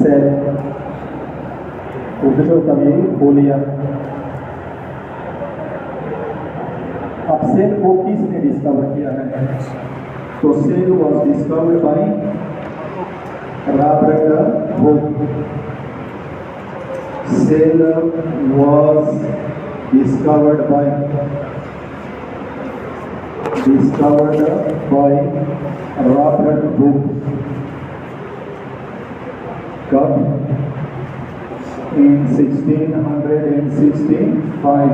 Cell उपजो तभी फोलिया। अब सेल को किसने डिस्कवर किया है? तो cell was discovered by Robert Hooke. Cell was discovered by Robert Hooke. कब? in 1665।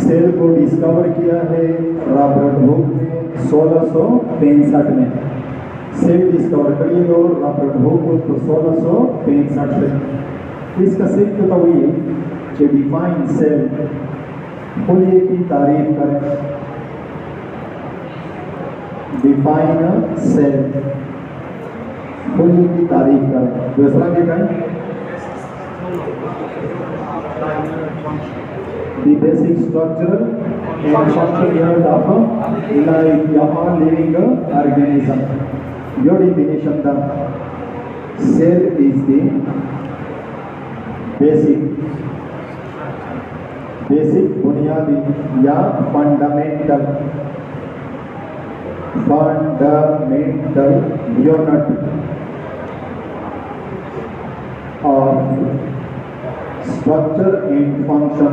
सेल को डिस्कवर किया है रॉबर्ट हुक ने 1665 में। सेल डिस्कवर करिए तो रॉबर्ट हुक को 1665 में। इसका सिर्फ तो वही जो डिफाइन सेल खोलिए की तारीफ करें। डिफाइन सेल खोलिए की तारीफ करें। दूसरा क्या कहें? The basic structural and function unit of life या all living organism. Your definition the cell is the basic बुनियादी या fundamental unit of structure and function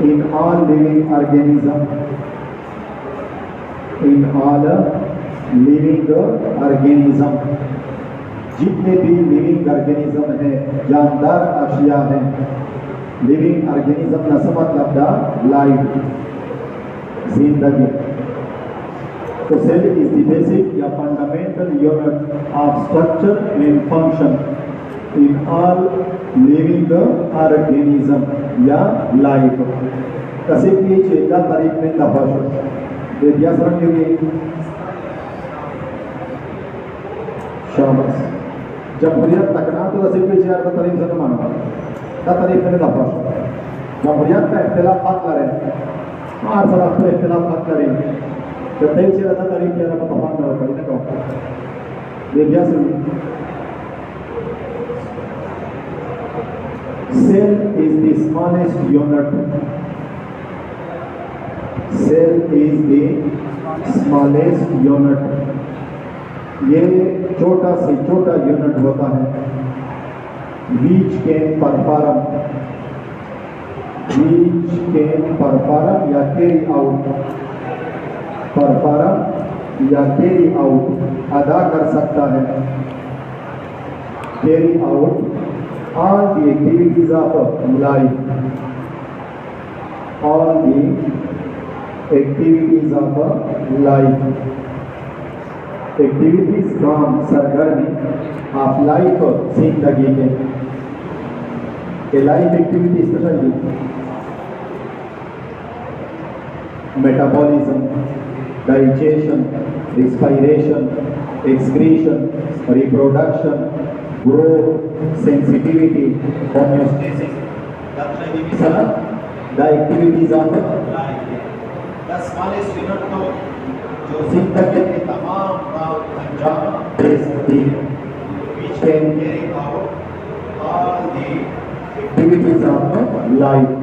in all living organism जितने भी लिविंग ऑर्गेनिज्म है, जानदार अशिया है। लिविंग ऑर्गेनिज्म न मतलब द लाइफ, जिंदगी। तो सेल इज द बेसिक या fundamental unit of structure and function in all living organism या लाइफ। कसे की चेता तारीख में तबाशो विद्याश्रम योगी शाबाश। जमहूरियत तकना तो दसे की चेता तारीख से मानो ता तारीख में तबाशो। जमहूरियत का इख्तिलाफात करें, मार सलाह पर इख्तिलाफात करें। जब तक चेता तारीख के ना तबान ना करें तो Vidyashram. Cell is the smallest unit. Cell is the smallest unit. ये छोटा से छोटा यूनिट होता है। Which can perform या carry out, perform या carry out अदा कर सकता है। Carry out all the activities of life, all the activities of life, activities काम सरगर्मी of life जिंदगी के लाइफ एक्टिविटीज तो चाहिए। Metabolism, digestion, respiration, excretion, reproduction, growth, sensitivity, homeostasis, the activities of life. The smallest unit तो जो जिंदगी के तमाम काम अंजाम दे सकती है। Which can carry out all the activities of life,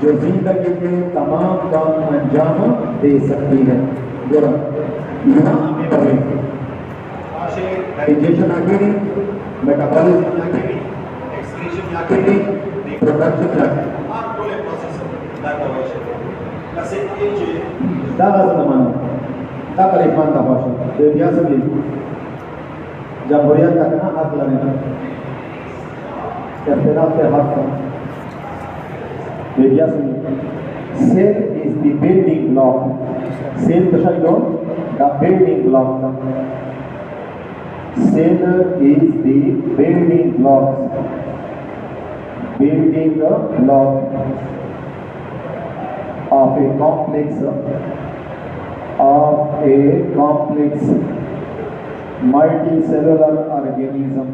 जो जिंदगी के तमाम काम अंजाम दे सकती है। जरा यहाँ हमें पढ़ें डाइजेशन आगे मेटाबॉलिज्म यानी एक्सक्रीशन यानी रिप्रोडक्शन यानी और पूरे प्रोसेस दाखल होते हैं। कैसे ये दागा ज़माना दागा इफ़ान दाबाश देविया से भी जमहूरियत तक ना हाथ लगेगा इख्तिलाफ से हाथ का देविया से cell is the building block. Cell तो शायद द बिल्डिंग ब्लॉक था। Cell is the building block of a complex multicellular organism.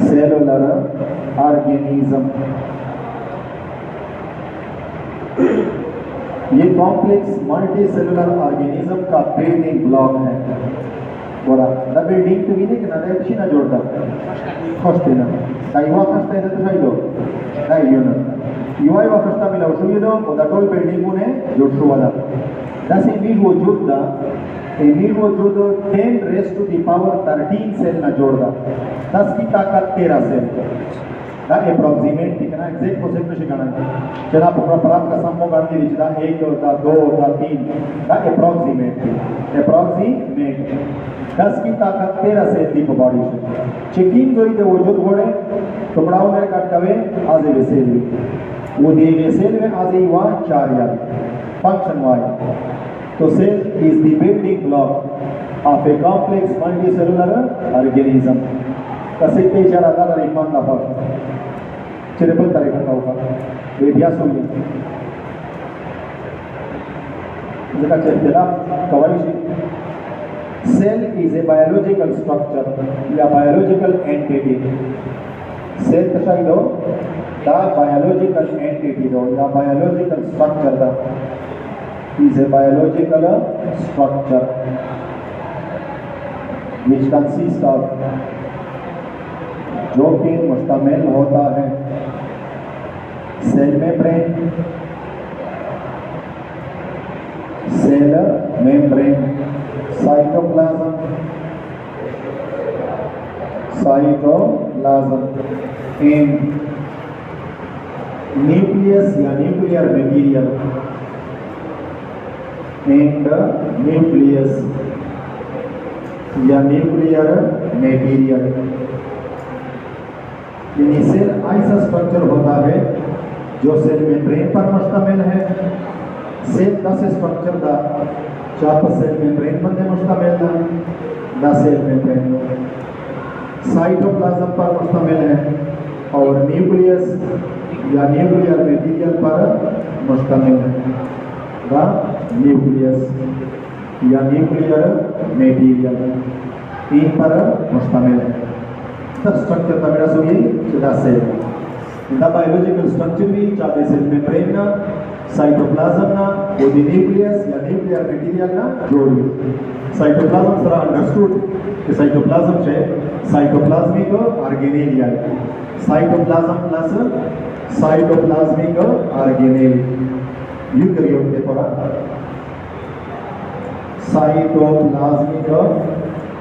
Cellular organism. ये कॉम्प्लेक्स मल्टी सेलुलर ऑर्गेनिज्म का बिल्डिंग ब्लॉक है। बोला ना बिल्डिंग तो नहीं कि ना देखी ना जोड़ता फर्स्ट है ना साइवा फर्स्ट है तो सही दो नहीं यो ना युवा युवा फर्स्ट मिला उसको ये दो वो डबल बिल्डिंग को ने जोड़ शो वाला दस इमील वो जोड़ता इमील वो जोड़ 10 raise to the power 13 cell ना जोड़ता 10 की ताकत 13 सेल ना अप्रॉक्सीमेट कितना एग्जैक्ट परसेंट में शिकाना चला पूरा प्राप्त का सम्मो गाड़ के रिचदा 1 दा 2 दा 3 ना अप्रॉक्सीमेट 10 की ताकत 13 सेल दी बॉडी से चेकिंग जो इधर वजूद होने टुकड़ाओं में काट कवे आज ये सेल वो दिए सेल में आज ये वहाँ 4 याद फंक्शन वाई तो cell is the building block of a complex multicellular organism कसे के चार आधार रिकमान ना हो चिरपल तरीका का होगा अभ्यास होगी जगह चेतला कवाई cell is a biological structure या बायोलॉजिकल एंटिटी सेल कशा इदो दा बायोलॉजिकल एंटिटी दो या बायोलॉजिकल स्ट्रक्चर दा is a biological structure which consists of जो कि मुश्तमिल होता है cell membrane cytoplasm and nucleus या न्यूक्लियर मटेरियल and nucleus या न्यूक्लियर मटेरियल। सेल ऐसा स्ट्रक्चर होता है जो सेल मेम्ब्रेन पर मुश्तमिल है। सेल का स्ट्रक्चर दा चाप सेल मेम्ब्रेन पर मुश्तमिल है दा सेल मेम्ब्रेन साइटोप्लाज्म पर मुश्तमिल है और न्यूक्लियस या न्यूक्लियर मटेरियल पर मुश्तमिल है दा न्यूक्लियस या न्यूक्लियर मटेरियल इन पर मुश्तमिल है। द स्ट्रक्चर का मेरा सुनिए सीधा सेल द बायोलॉजिकल स्ट्रक्चर भी चाहे सेल मेम्ब्रेन ना साइटोप्लाज्म ना वो द न्यूक्लियस या न्यूक्लियर मटेरियल ना जोड़ी साइटोप्लाज्म सरा अंडरस्टूड कि साइटोप्लाज्म से साइटोप्लाज्मिक ऑर्गेनेल है cytoplasm plus cytoplasmic organelle eukaryote देखो साइटोप्लाज्मिक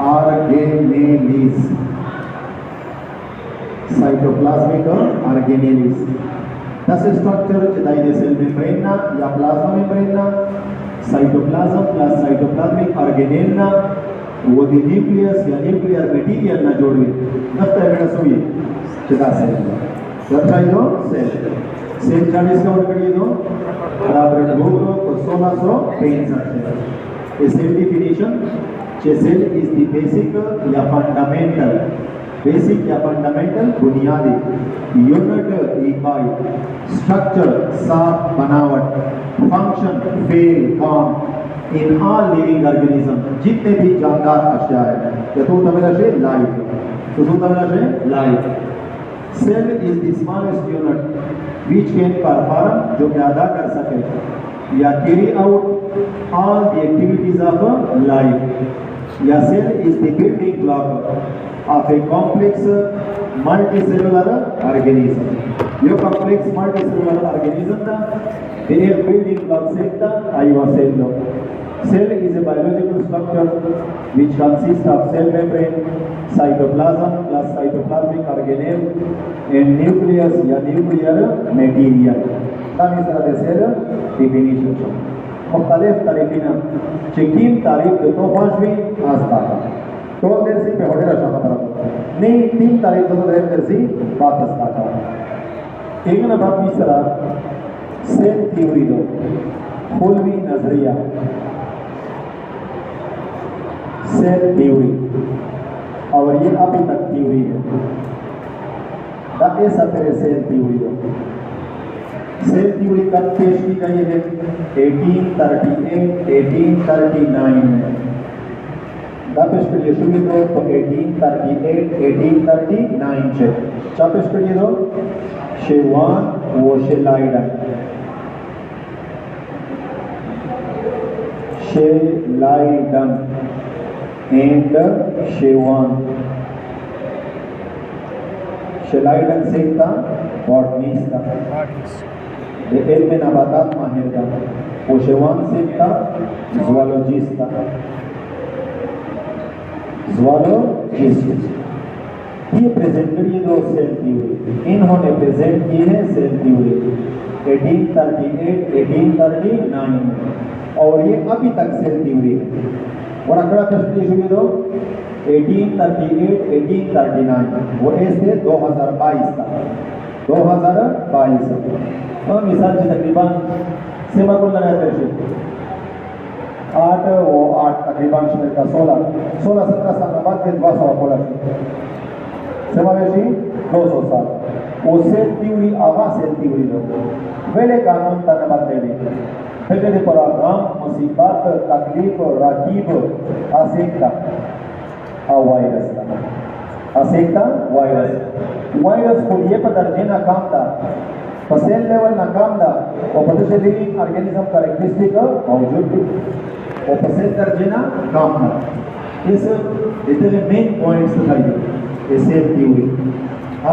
ऑर्गेनेलिस साइटोप्लाज्मिक ऑर्गेनेलिस दस स्ट्रक्चर चिदाई दे सेल मेम्ब्रेन ना या प्लाज्मा मेम्ब्रेन ना साइटोप्लाज्म प्लस साइटोप्लाज्मिक ऑर्गेनेल ना वो दी न्यूक्लियस या न्यूक्लियर मटेरियल ना जोड़ी दफ्तर में सुनिए चिदा सेल दर्शाई दो सेल 40 का वर्ग करिए दो बराबर हो तो 1665 A cell definition, a cell is the basic या fundamental बुनियादी यूनिट इकाई स्ट्रक्चर साफ बनावट फंक्शन फेल काम इन ऑल लिविंग ऑर्गेनिज्म जितने भी जानदार अशिया है या तो तमिला से life cell is the smallest unit which can perform जो कि अदा कर सके या carry out all the activities of life या cell is the building block of a complex multicellular organism. यो कॉम्प्लेक्स मल्टीसेलुलर ऑर्गेनिज्म का एक बिल्डिंग ब्लॉक सेल आईवा cell Cell is a biological structure which consists of cell membrane, cytoplasm plus cytoplasmic organelle and nucleus या nuclear material। तब इस तरह से cell definition है। मुख्तलिफ तरीके ना चेकिंग तारीख तो पांचवीं आस्था का तो देर से पे होटेल अच्छा खबर नहीं 3 तारीख तो देर से बात आस्था का एक ना बात तीसरा सेल थ्योरी दो फुलवी नजरिया सेल थ्योरी और ये अभी तक थ्योरी है दाते सतरे सेल थ्योरी कब पेश की गई है 1838 1839 में Da peșcărie șubido to 1838, 1839 ce. Ce peșcărie do? Shewan o Shelaidan. Shelaidan and Shewan. Shelaidan सीखता बॉटनिस्ट था, ये इल्म नबातात माहिर था। वो शेवान सीखता ज़ूलॉजिस्ट था, ज़ूलॉजिस्ट। ये प्रेजेंटेड ये दो सेल थ्योरी, इन्होंने प्रेजेंट की है सेल थ्योरी 1838, 1839 और ये अभी तक सेल थ्योरी है। और अगला प्रश्न ये शुरू दो 1838, 1839 वो ऐसे 2022 था, 2022 तो मिसाल से तकरीबन सीमा को लगाया दर्शक 8 वो 8 तकरीबन शुरू का 16-17 साल बाद फिर 200 बोला समावेशी 200 साल वो सेल थ्योरी आवाज सेल थ्योरी दो वेले कानून तनबाद दे फिर पर आगाम मुसीबत तकलीफ राकीब आसिकता वायरस था, आसिकता वायरस को ये पर दर्जे नाकाम था, सेल लेवल नाकाम था और पता लिविंग ऑर्गेनिज्म कैरेक्टरिस्टिक मौजूद थी और सेल दर्जे नाकाम था। इस इतने मेन पॉइंट्स दिखाई ये सेल थ्योरी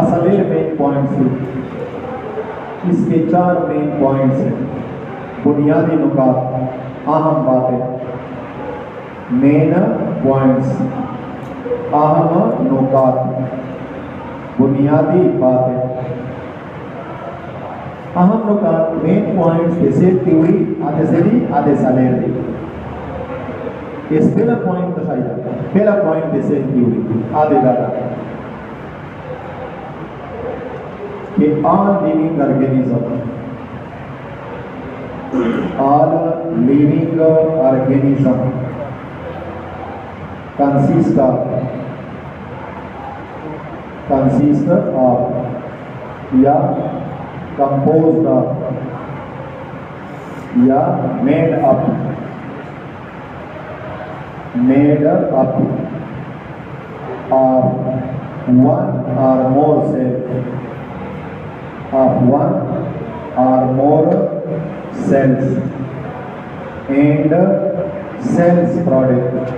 असले मेन पॉइंट्स इसके 4 मेन पॉइंट्स हैं, बुनियादी नुकात अहम बातें, मेन पॉइंट्स अहम नुकात बुनियादी बातें, अहम नुकात मेन पॉइंट्स जैसे थ्योरी आधे से भी आधे साले इस पहला पॉइंट तो शायद पहला पॉइंट जैसे थ्योरी आधे दादा कि all living organism consist of या composed of या made up of one or more cells and cells products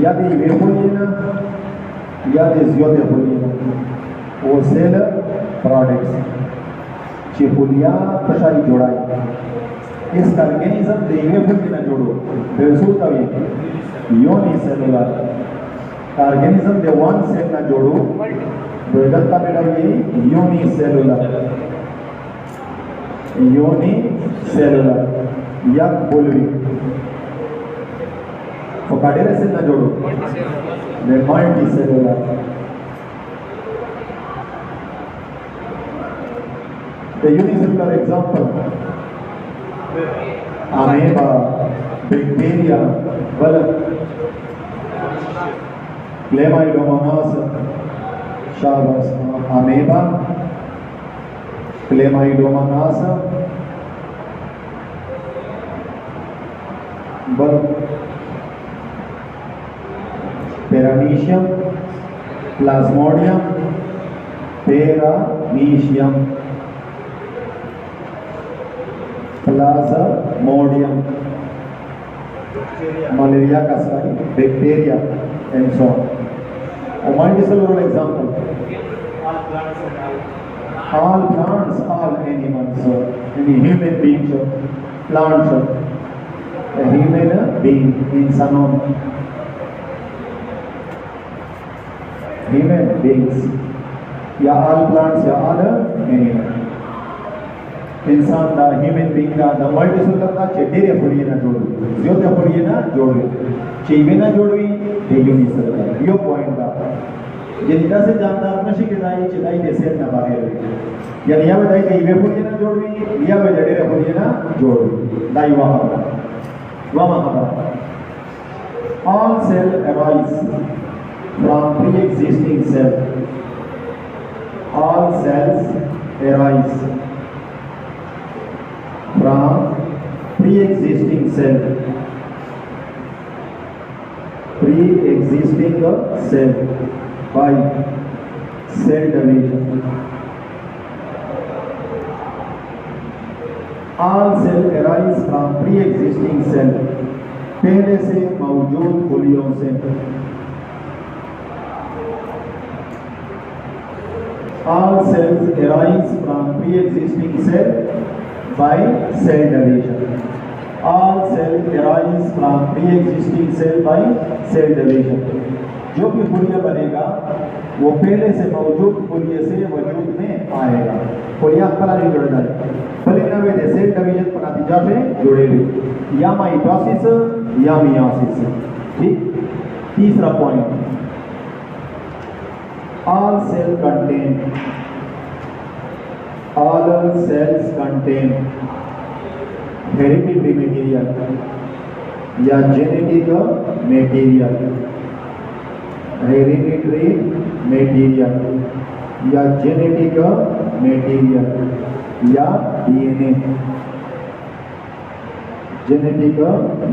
यदि वे बोलिए ना यदि ज़्यादा बोलिए ना वो सेल प्रोडक्ट्स चिपुलिया तशाई जोड़ाई इस ऑर्गेनिज्म देवे बोलिए ना जोड़ो बेसुर तभी योनि सेलुलर ऑर्गेनिज्म दे वन सेल ना जोड़ो बेगत्ता बेटा ये योनि सेलुलर या बोलवी तो काटेरे सेल ना जोड़ो दे multicellular the unicellular example amoeba bacteria बल्ब क्लेमाइडोमोनास शाबाश अमेबा क्लेमाइडोमोनास बल्ब पैरामीशियम प्लाज्मोडियम प्लाज्मोडियम malaria का sign bacteria and so on और multicellular example all plants all animals any human being plant a human being इंसानों human beings या all plants या all animals इंसान दा human being दा multicellular दा चेडेरे फुलिए ना जोड़ो ज्योते फुलिए ना जोड़ो चीवे ना जोड़वी ये यूनिसेलुलर यो पॉइंट दा जिनका से जानदार नशी के दाई चिदाई देसे ना बाहर यानी या बताई कि ये फुलिए ना जोड़वी या वे जडेरे फुलिए ना जोड़ो दाई वहां all cell arise from pre-existing cell all cells arise from pre-existing cell. Pre-existing cell by cell division. All cell arise from pre-existing cell. पहले से मौजूद खुलियों से. All cells arise from pre-existing cell by cell division. All cells arise from pre-existing cell by cell division. जो भी खुलिया बनेगा वो पहले से मौजूद खुलिये से वजूद में आएगा. खुलिया पहला नहीं जुड़ जाए. फलिना में सेल डिवीजन पर नतीजा से जुड़ेगी. या माइटोसिस या मियोसिस. ठीक. तीसरा point. All cells contain hereditary material या genetic material. Hereditary material या genetic material या DNA. Genetic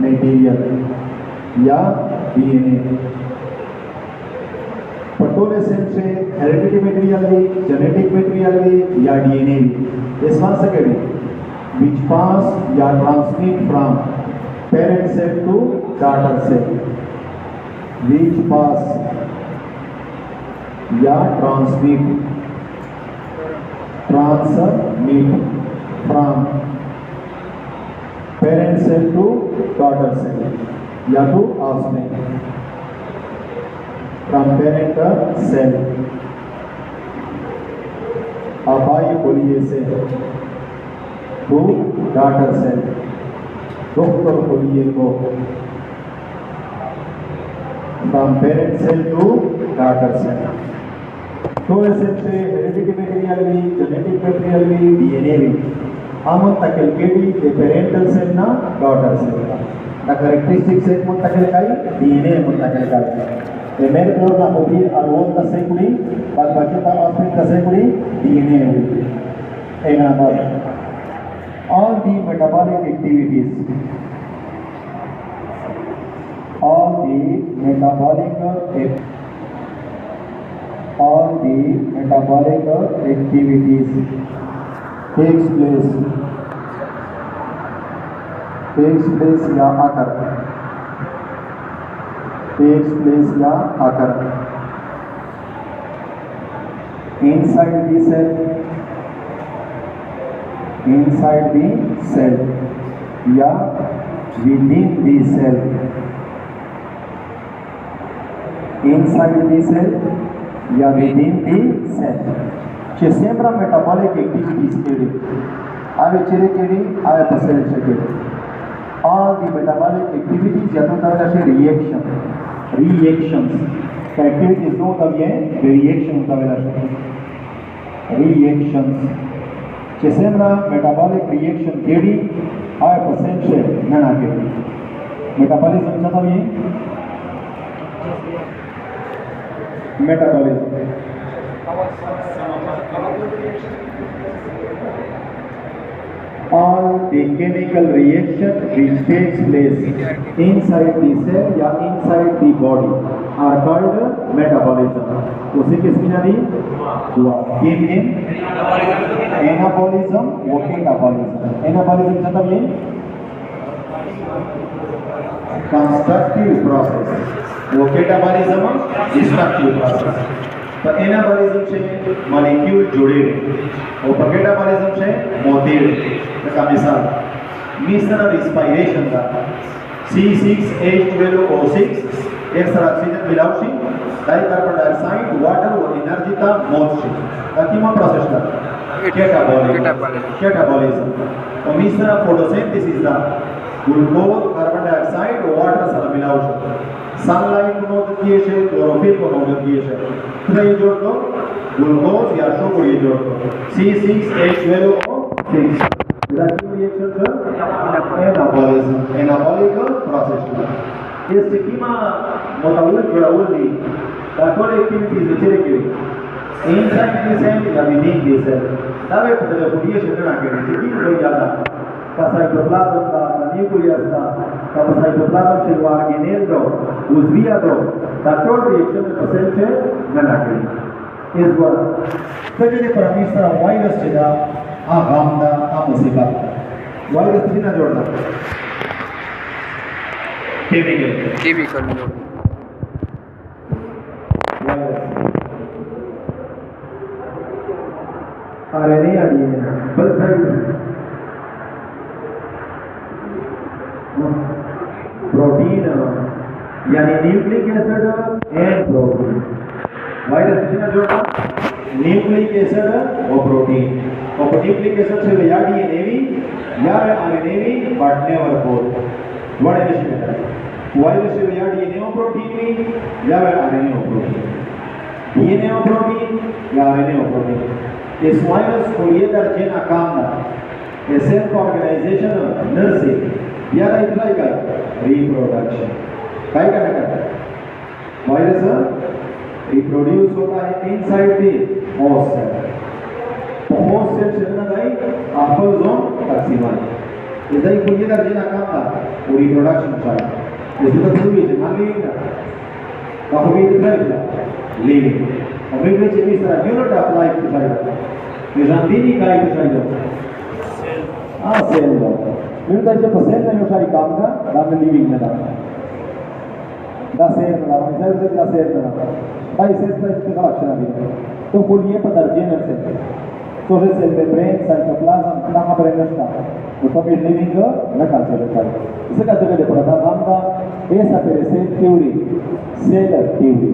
material या DNA. पटोले सेल से हेरिडिटरी मटेरियल भी, जेनेटिक मटेरियल भी या डीएनए भी. इस बात से करें विच पास या transmit from parent cell to daughter cell. Which pass या transmit from parent cell to daughter cell या to offspring. From parent cell अबाई खोलिए से टू डॉटर सेल. डॉक्टर खोलिए को from parent cell to daughter cell. तो ऐसे से हेरिडिटरी मटेरियल भी, जेनेटिक मटेरियल भी, डीएनए भी हम तकल के भी पेरेंटल सेल ना डॉटर सेल का. द कैरेक्टरिस्टिक सेट मुंतकिल काई डीएनए मुंतकिल काई. मेरे बोल ना होगी अल्वोल तसेकुड़ी बल बच्चे का ऑस्पिन तसेकुड़ी डीएनए होगी. एक number. all the metabolic activities takes place या occur inside the cell या within the cell. Inside the cell या within the cell. Ce sembra metabolic activities केली आवे चेरे केली आवे पसेल केली. all the metabolic activities या तो तवेला से reactions activities नो तब ये reaction तवेला से reactions. Ce sembra metabolic reaction केली आवे पसेल से नना केली. metabolism क्या तब ये metabolism. all the chemical reaction which takes place inside the cell या inside the body are called metabolism. उसे किसकी नादी हुआ in anabolism वो catabolism. anabolism मतलब ये constructive process. वो catabolism destructive process. तो एनाबॉलिज्म से मॉलिक्यूल जुड़े और कैटाबॉलिज्म से मोतीर का मिसाल मिश्रण रिस्पायरेशन का C6H12O6 एक सारा ऑक्सीजन मिलावशी डाई कार्बन डाइऑक्साइड वाटर और एनर्जी का मोक्ष ताकि मैं प्रोसेस कर कैटाबॉलिज्म और मिश्रण फोटोसिंथेसिस का ग्लूकोज कार्बन डाइऑक्साइड वाटर सारा मिलावशी सनलाइट को नोट किए से क्लोरोफिल को नोट किए से तो ये जोड़ दो ग्लूकोज या शुगर ये जोड़ दो C6H12O6 इधर रिएक्शन से एनाबॉलिक प्रोसेस ये स्कीमा मोटाउल जोड़ाउल दी ताकि एक्टिविटीज चले के इनसाइड द सेल या विदिन द सेल तब एक तरह की रिएक्शन ना के स्कीम हो जाता का cytoplasm da nucleus da ca cytoplasm și organel do uzvia do dar tot reaction de paciente na kri is what तरी परमेश्वर virus da a gamda a musibat virus dina जोड़ना केमिकल RNA प्रोटीन यानी nucleic acid and protein virus कितना जोड़ना nucleic acid और protein और nucleic acid से या डीएनए भी या आरएनए भी but never both what is it virus से या डीएनए और प्रोटीन भी या आरएनए और प्रोटीन डीएनए और प्रोटीन या आरएनए और प्रोटीन इस वायरस को ये दर्जे ना काम ना सेल्फ ऑर्गेनाइजेशन नर्सिंग या इतना का रिप्रोडक्शन काय करता है वायरस रिप्रोड्यूस होता है inside the host cell host cell चलना है अपर जोन टॉक्सिमल इधर को ये दर्जे ना काम था और रिप्रोडक्शन चाहिए इसमें तो जरूरी है मान लीजिए काफी इतना लिविंग और फिर चीज तरह यूनिट ऑफ लाइफ चाहिए ये जानती नहीं काय चाहिए हां सेल यूनिट का परसेंट है सारी काम का नाम लिविंग में नाम दा सेल ना मतलब दा सेल ना भाई सेल का इसका लक्षण है तो फुल ये पर दर्जे में से तो से सेल मेम्ब्रेन साइटोप्लाज्म कहां पर रहता है वो तो भी लिविंग ना कर सकता है इसे कहते हैं पढ़ा नाम का ऐसा पेरे सेल थ्योरी सेल थ्योरी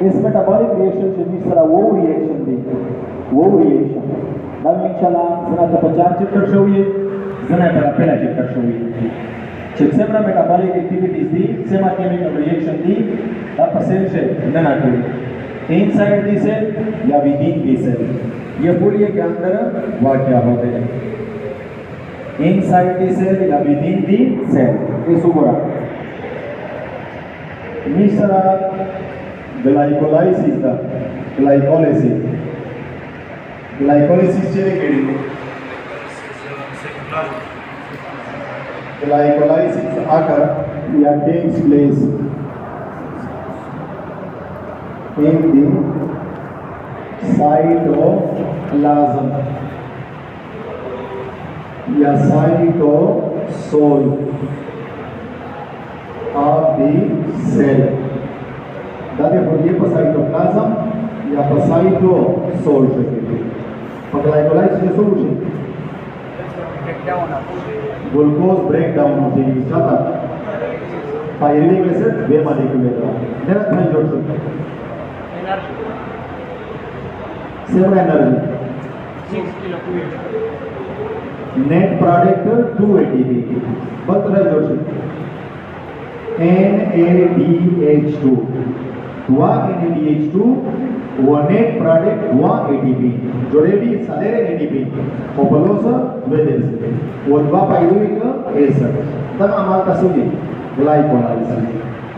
इस मेटाबॉलिक रिएक्शन से जिस तरह वो रिएक्शन नाम इंशाल्लाह जना तो 50 चैप्टर शो हुए जना पहला चैप्टर शो हुए सेमरा मेटाबॉलिक एक्टिविटीज दी सेमा केमिकल रिएक्शन दी दा सेल से ना करी इनसाइड दी सेल या विदिन दी सेल ये फुल ये के अंदर वाक्य होते हैं इनसाइड दी सेल या विदिन दी सेल ये सुगोरा मिसरा glycolysis da glycolysis chene kedi glycolysis occur या takes place in the cytoplasm या cytosol of the cell दादे ये पर साइटोप्लाज्म या पर साइटोसोल शक्ति पर ग्लाइकोलाइसिस के सोल्यूशन ग्लूकोज ब्रेक डाउन होती है जाता पायरुविक एसिड वे मॉलिक्यूल देना था जोड़ सकते seven energy 6 kilo net product 2 ATP बत रहा जोड़ सकते NADH2 हुआ NADH2 वो नेट प्रोडक्ट हुआ ATP जोड़े भी सालेरे ATP ओपलोस वेदेस वो द्वा पायरुविक एसिड तब हमारा कसुगी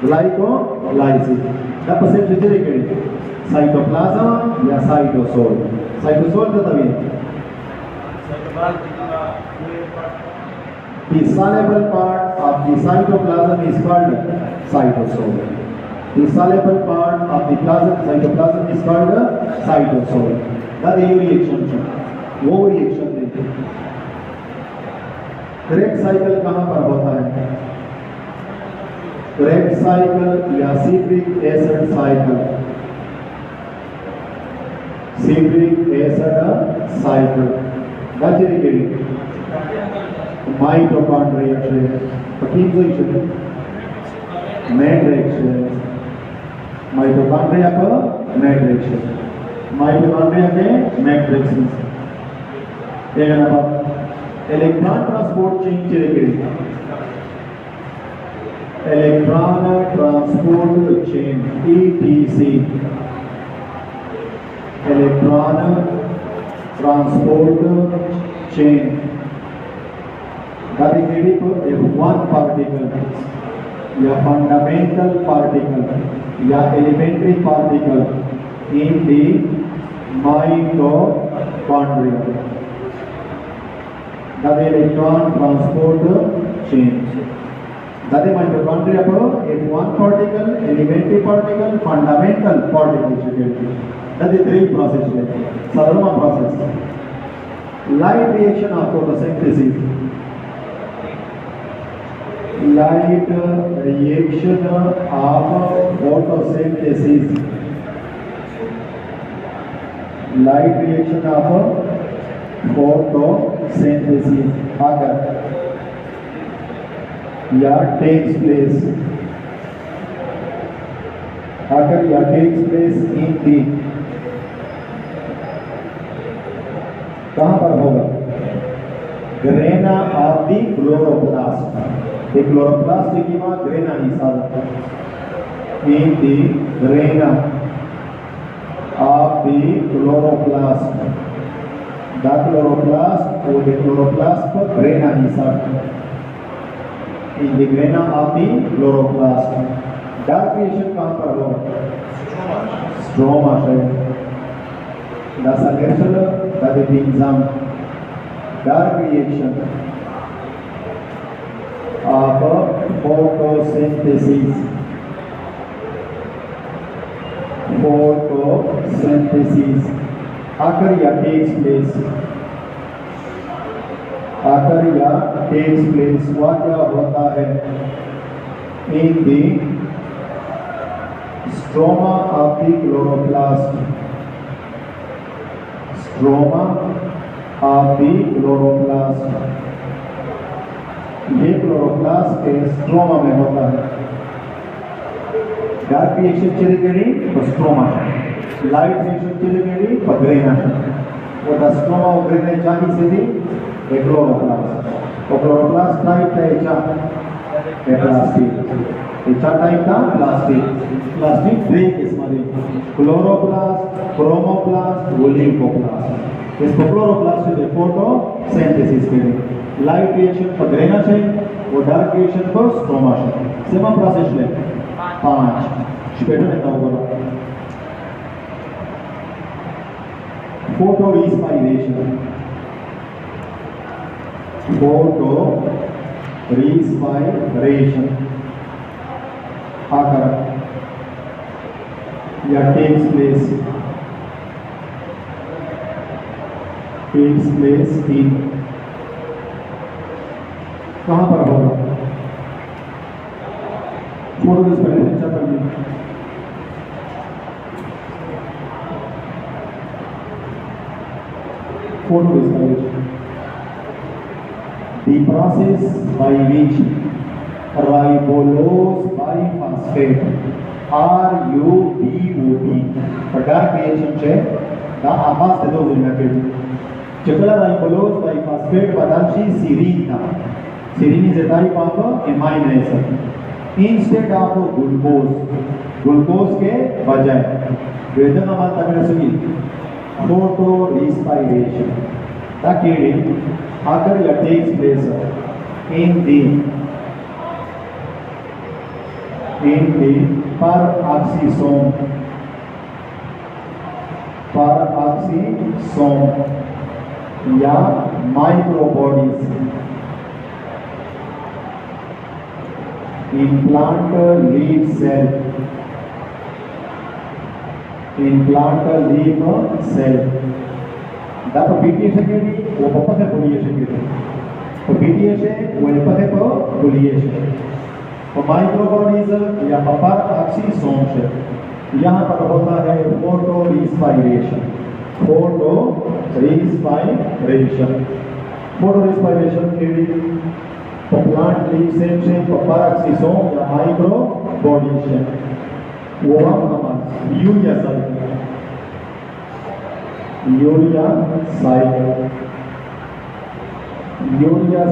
ग्लाइकोलाइसिस तब से जितने के साइटोप्लाज्म या साइटोसोल तो तभी The soluble part of the cytoplasm is called cytosol. The soluble part of the cytoplasm is called cytosol. That is reaction. वो reaction देते हैं. Krebs cycle कहाँ पर होता है? Krebs cycle या citric acid cycle. Citric acid cycle. That's it. Mitochondria reaction, MAD reaction, mitochondria का MAD reaction, mitochondria के MAD reaction. एक नंबर इलेक्ट्रॉन ट्रांसपोर्ट चेन चले गए. Electron transport chain ETC. Electron transport chain that is made up of one particle या fundamental particle या elementary particle in the mitochondria. the electron transport change. That is mitochondria if one particle, elementary particle, fundamental particle. That is three processes. Saroma process. Light reaction of photosynthesis. Light reaction of photosynthesis. Light reaction of photosynthesis अगर या takes place in the कहाँ पर होगा? Grana of the chloroplast. एक chloroplast की माँ grana हिसाब in the grana of the chloroplast. The chloroplast और द क्लोरोप्लास्ट पर ग्रेना हिसाब in the grana of the chloroplast. Dark reaction कहाँ पर होगा? स्ट्रोमा से. The selection that is exam dark reaction of photosynthesis. आकर या takes place वह क्या होता है? In the stroma of the chloroplast. Stroma of the chloroplast. ये क्लोरोप्लास्ट के स्ट्रोमा में होता है. डार्क रिएक्शन चली गई तो स्ट्रोमा है. लाइट रिएक्शन चली गई तो ग्रेना है. वो द स्ट्रोमा और ग्रेना चाही से भी एक क्लोरोप्लास्ट. तो क्लोरोप्लास्ट टाइप है प्लास्टिक. इच्छा टाइप का प्लास्टिक ब्रेक इसमें क्लोरोप्लास्ट, क्रोमोप्लास्ट, ओलिगोप्लास्ट. इसको क्लोरोप्लास्ट से फोटोसिंथेसिस के लिए लाइट रिएक्शन पर ग्रेना है और डार्क रिएक्शन पर स्ट्रोमा है. सेमा प्रोसेस ले 5 स्पेटो में ताऊ बोला फोटो रिस्पाइरेशन. आकर या takes place in कहाँ पर होगा? फोटो रिस्पाइरेशन चैप्टर में photo रिस्पाइरेशन the process by which ribulose biphosphate RUBOB for dark reaction છે दा आवाज देतो जिल्ह्याकडे चकला ribulose biphosphate बदलची serine था. serine is a type of amino acid instead of glucose के बजाय वेदन हमारा तमिल सुनी photo respiration ताकि अगर यह takes place in the peroxisome या microbodies in plant leaf cell दाप BTS के लिए वो पपा से पोलिएशन के लिए तो BTS है वो पपा से पोलिएशन तो माइक्रोबॉडीज या पेरोक्सिसोम से यहाँ पर होता है फोटो रिस्पाइरेशन. के लिए तो प्लांट लीफ सेल से पेरोक्सिसोम या माइक्रोबॉडी से वो हम यूरिया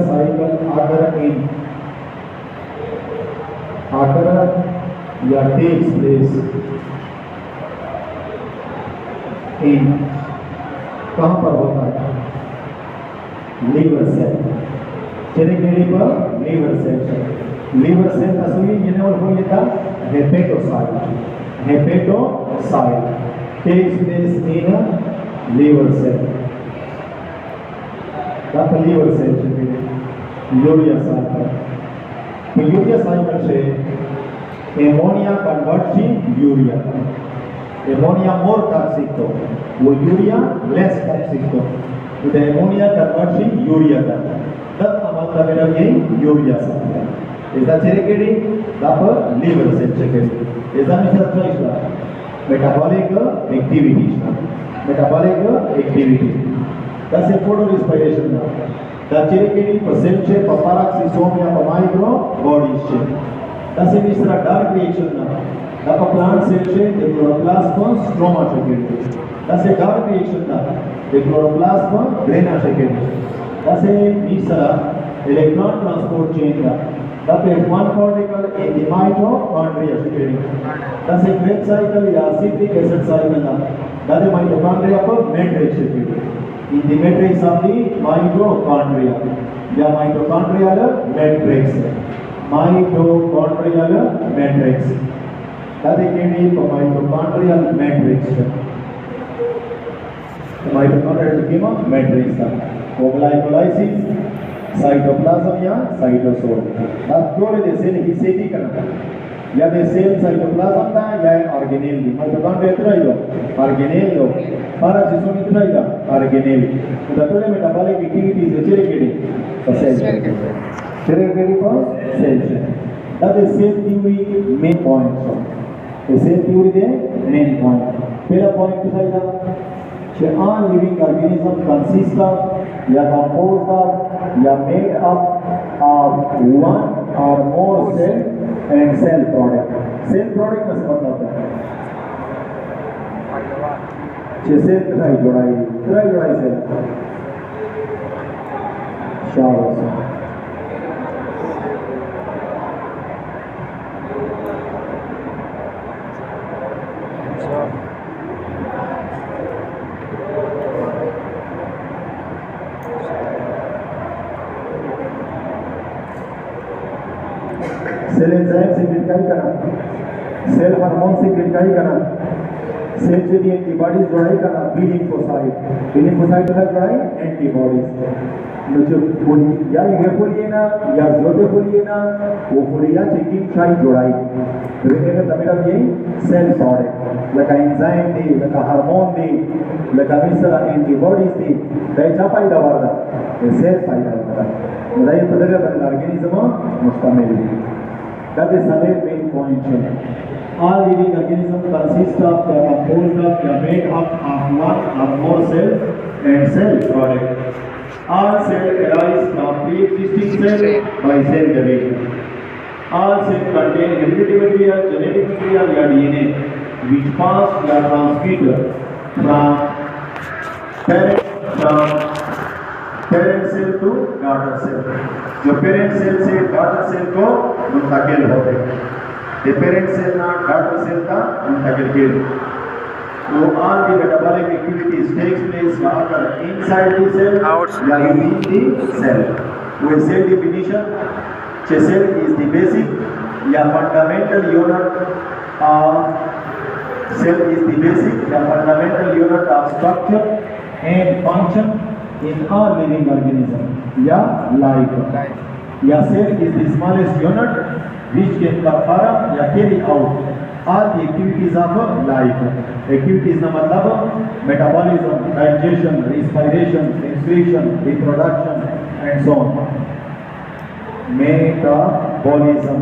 साइकिल आकर या takes place in कहाँ पर होता है? Liver cell. चले गए पर लीवर सेल असली जिन्हें वो ये था hepatocyte takes place in a liver cell. दाखल liver cell છે urea cycle તો urea cycle છે ammonia convert to urea ammonia more toxic तो वो urea less toxic तो the ammonia convert to urea तब हमारा मेरा ये urea cycle ऐसा चेरे केडी दापर liver cell છે केडी ऐसा mister ट्राइसला metabolic activity that's a photo respiration now the chirikidi percent che paparoxysomia micro bodies che that's a misra dark reaction now the plant cell che the chloroplast stroma che that's a dark reaction now the chloroplast grana che that's a misra electron transport chain now that is one particle in the mitochondria that's a Krebs cycle या citric acid cycle now that is mitochondria पर matrix in the matrix of the mitochondria या mitochondrial matrix that is named mitochondrial matrix glycolysis cytoplasm या cytosol अब जोड़े they sell की सेटी करना या दे सेल cytoplasm था या ऑर्गेनेल दी माइटोकॉन्ड्रिया इतना ही हो ऑर्गेनेल हो पैरासिसोम इतना ही हो ऑर्गेनेल तो दतोले मेटाबॉलिक एक्टिविटीज चेरे केडी सेल चेरे केडी पर cell that is cell theory main point so cell theory the main point पहला point क्या था कि all living organism consist of या composed of या made up of one or more cell and cell product का मतलब होता है छह सेल कितनी जोड़ाई सेल शाबाश सेल एंजाइम सीक्रेट काय करना सेल हार्मोन सीक्रेट काय करना सेल से भी एंटीबॉडीज जोड़ाई करना बी लिम्फोसाइट का जोड़ाई एंटीबॉडीज मुझे बोली या ये बोलिए ना या जोते बोलिए ना वो बोलिए चेकिंग शाई जोड़ाई तो ये का तमिल ये सेल प्रोडक्ट लगा एंजाइम दी लगा हार्मोन दी लगा मिसरा एंटीबॉडीज दी दयचा फायदा वाला सेल फायदा वाला मुझे ये पता है बंद organism मुस्तमिल that is another main point all living organisms consist of they are composed of they are made up of one or more cells and cell product all cells arise from pre-existing cells by cell division all cells contain hereditary material genetic material या DNA which pass या transmitted from parent cell to daughter cell जो parent cell से daughter cell को मुंतकिल होते हैं the parent cell ना daughter cell का मुंतकिल किए तो all the metabolic activities takes place यहाँ पर inside the cell या within the cell वो cell definition cell is the basic या fundamental unit of structure and function in all living organism या life या cell is the smallest unit which can perform या carry out all the activities of life activities ना मतलब metabolism digestion respiration excretion reproduction and so on metabolism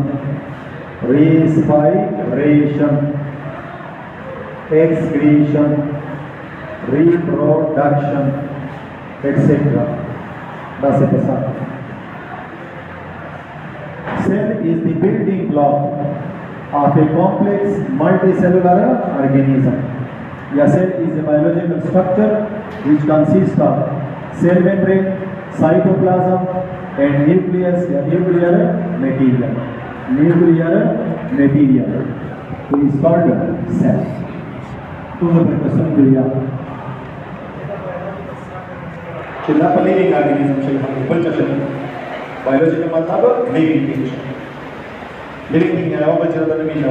respiration excretion reproduction etc. That's it. Cell is the building block of a complex multicellular organism. A cell is a biological structure which consists of cell membrane, cytoplasm, and nucleus, nuclear material. It is called cell. To the question चिल्ला living organism चिल्ला बच्चा biology का मतलब living thing है वो बच्चा तो नहीं मिला